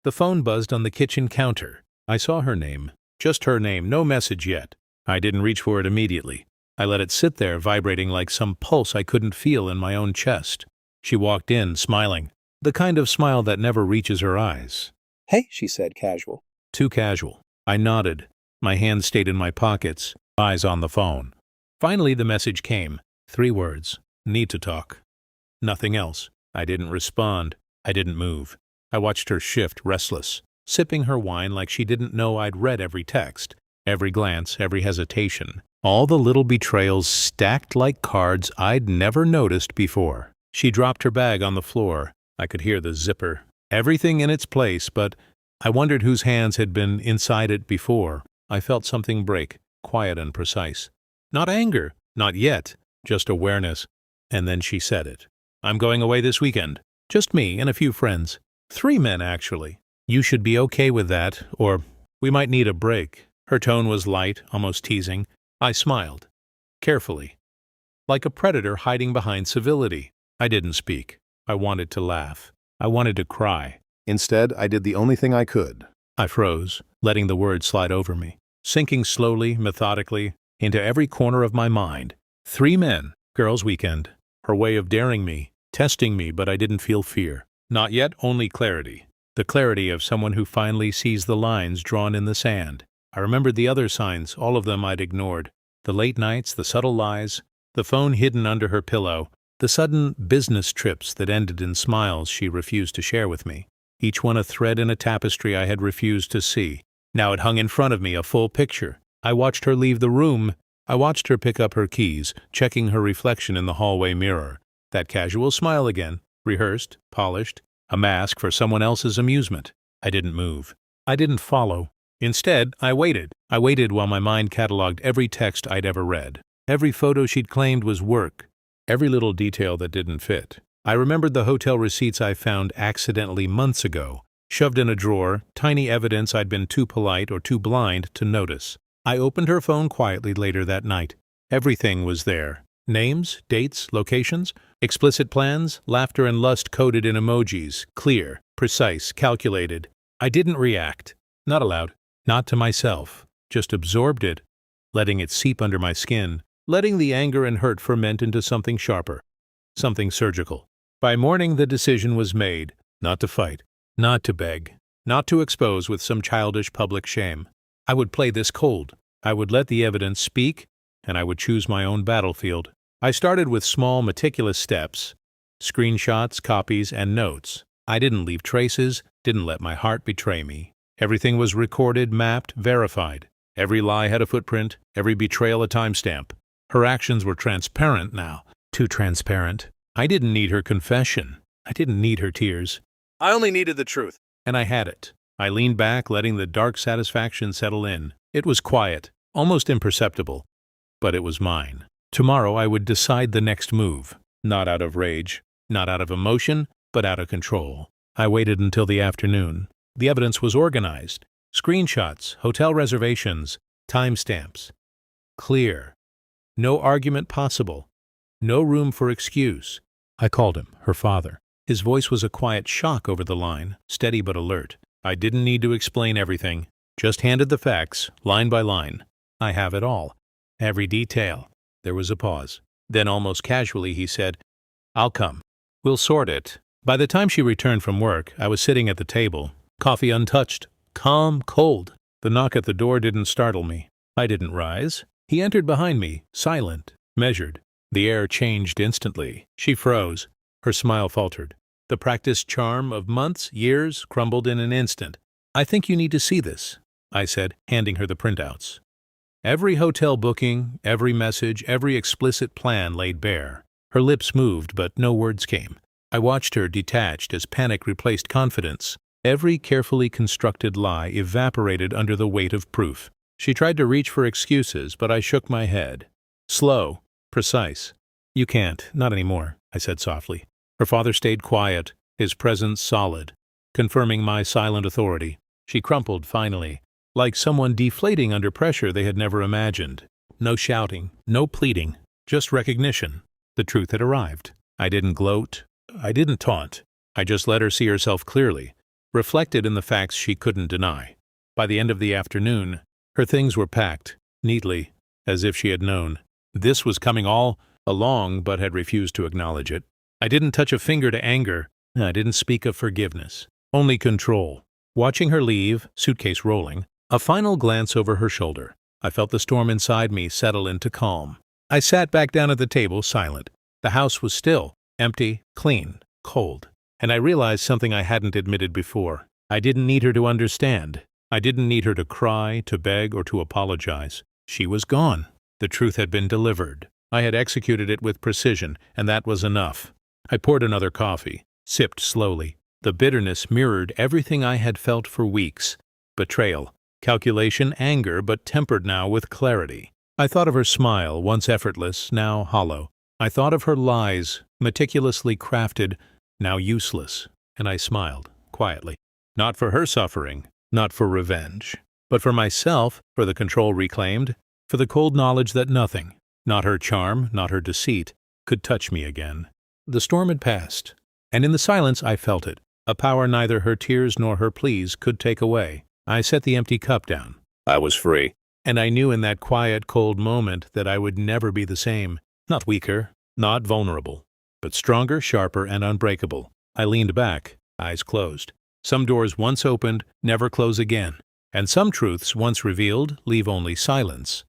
The phone buzzed on the kitchen counter. I saw her name. Just her name, no message yet. I didn't reach for it immediately. I let it sit there, vibrating like some pulse I couldn't feel in my own chest. She walked in, smiling. The kind of smile that never reaches her eyes. "Hey," she said, casual. Too casual. I nodded. My hands stayed in my pockets, eyes on the phone. Finally, the message came. 3 words. Need to talk. Nothing else. I didn't respond. I didn't move. I watched her shift, restless, sipping her wine like she didn't know I'd read every text, every glance, every hesitation. All the little betrayals stacked like cards I'd never noticed before. She dropped her bag on the floor. I could hear the zipper. Everything in its place, but I wondered whose hands had been inside it before. I felt something break, quiet and precise. Not anger, not yet, just awareness. And then she said it. "I'm going away this weekend. Just me and a few friends. 3 men, actually. You should be okay with that, or we might need a break." Her tone was light, almost teasing. I smiled. Carefully. Like a predator hiding behind civility. I didn't speak. I wanted to laugh. I wanted to cry. Instead, I did the only thing I could. I froze, letting the words slide over me, sinking slowly, methodically, into every corner of my mind. 3 men, girls' weekend. Her way of daring me, testing me, but I didn't feel fear. Not yet, only clarity. The clarity of someone who finally sees the lines drawn in the sand. I remembered the other signs, all of them I'd ignored. The late nights, the subtle lies, the phone hidden under her pillow, the sudden business trips that ended in smiles she refused to share with me. Each one a thread in a tapestry I had refused to see. Now it hung in front of me, a full picture. I watched her leave the room. I watched her pick up her keys, checking her reflection in the hallway mirror. That casual smile again, rehearsed, polished, a mask for someone else's amusement. I didn't move. I didn't follow. Instead, I waited. I waited while my mind cataloged every text I'd ever read. Every photo she'd claimed was work. Every little detail that didn't fit. I remembered the hotel receipts I found accidentally months ago, shoved in a drawer, tiny evidence I'd been too polite or too blind to notice. I opened her phone quietly later that night. Everything was there. Names, dates, locations, explicit plans, laughter and lust coded in emojis, clear, precise, calculated. I didn't react. Not aloud. Not to myself. Just absorbed it, letting it seep under my skin, letting the anger and hurt ferment into something sharper, something surgical. By morning, the decision was made. Not to fight. Not to beg. Not to expose with some childish public shame. I would play this cold. I would let the evidence speak, and I would choose my own battlefield. I started with small, meticulous steps. Screenshots, copies, and notes. I didn't leave traces, didn't let my heart betray me. Everything was recorded, mapped, verified. Every lie had a footprint, every betrayal a timestamp. Her actions were transparent now. Too transparent. I didn't need her confession. I didn't need her tears. I only needed the truth. And I had it. I leaned back, letting the dark satisfaction settle in. It was quiet, almost imperceptible. But it was mine. Tomorrow I would decide the next move. Not out of rage, not out of emotion, but out of control. I waited until the afternoon. The evidence was organized. Screenshots, hotel reservations, timestamps. Clear. No argument possible. No room for excuse. I called him, her father. His voice was a quiet shock over the line, steady but alert. I didn't need to explain everything. Just handed the facts, line by line. I have it all. Every detail. There was a pause. Then almost casually he said, "I'll come. We'll sort it." By the time she returned from work, I was sitting at the table, coffee untouched, calm, cold. The knock at the door didn't startle me. I didn't rise. He entered behind me, silent, measured. The air changed instantly. She froze. Her smile faltered. The practiced charm of months, years, crumbled in an instant. "I think you need to see this," I said, handing her the printouts. Every hotel booking, every message, every explicit plan laid bare. Her lips moved, but no words came. I watched her detached as panic replaced confidence. Every carefully constructed lie evaporated under the weight of proof. She tried to reach for excuses, but I shook my head. Slow, precise. "You can't, not anymore," I said softly. Her father stayed quiet, his presence solid, confirming my silent authority. She crumpled finally, like someone deflating under pressure they had never imagined. No shouting, no pleading, just recognition. The truth had arrived. I didn't gloat. I didn't taunt. I just let her see herself clearly. reflected in the facts she couldn't deny. By the end of the afternoon, her things were packed, neatly, as if she had known. This was coming all along but had refused to acknowledge it. I didn't touch a finger to anger. I didn't speak of forgiveness. Only control. Watching her leave, suitcase rolling, a final glance over her shoulder, I felt the storm inside me settle into calm. I sat back down at the table, silent. The house was still, empty, clean, cold. And I realized something I hadn't admitted before. I didn't need her to understand. I didn't need her to cry, to beg, or to apologize. She was gone. The truth had been delivered. I had executed it with precision, and that was enough. I poured another coffee, sipped slowly. The bitterness mirrored everything I had felt for weeks. Betrayal, calculation, anger, but tempered now with clarity. I thought of her smile, once effortless, now hollow. I thought of her lies, meticulously crafted, now useless, and I smiled, quietly. Not for her suffering, not for revenge, but for myself, for the control reclaimed, for the cold knowledge that nothing, not her charm, not her deceit, could touch me again. The storm had passed, and in the silence I felt it, a power neither her tears nor her pleas could take away. I set the empty cup down. I was free, and I knew in that quiet, cold moment that I would never be the same, not weaker, not vulnerable, but stronger, sharper, and unbreakable. I leaned back, eyes closed. Some doors once opened never close again, and some truths once revealed leave only silence.